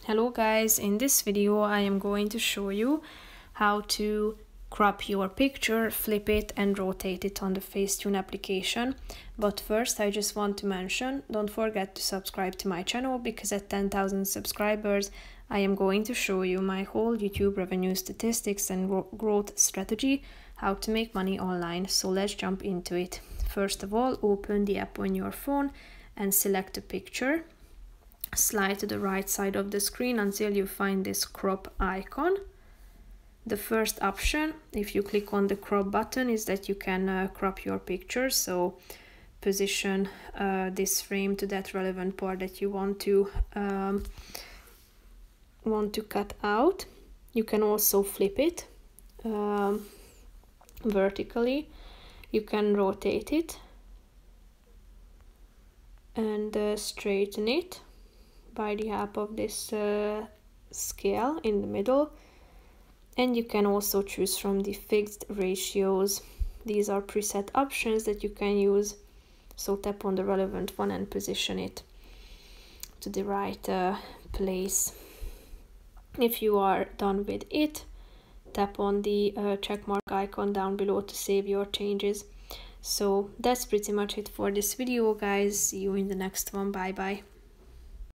Hello guys, in this video I am going to show you how to crop your picture, flip it and rotate it on the Facetune application. But first I just want to mention, don't forget to subscribe to my channel because at 10,000 subscribers I am going to show you my whole YouTube revenue statistics and growth strategy, how to make money online. So let's jump into it. First of all, open the app on your phone and select a picture. Slide to the right side of the screen until you find this crop icon. The first option, if you click on the crop button, is that you can crop your picture. So position this frame to that relevant part that you want to cut out. You can also flip it vertically. You can rotate it and straighten it by the help of this scale in the middle, and you can also choose from the fixed ratios. These are preset options that you can use, so tap on the relevant one and position it to the right place. If you are done with it, tap on the checkmark icon down below to save your changes. So that's pretty much it for this video guys. See you in the next one. Bye bye.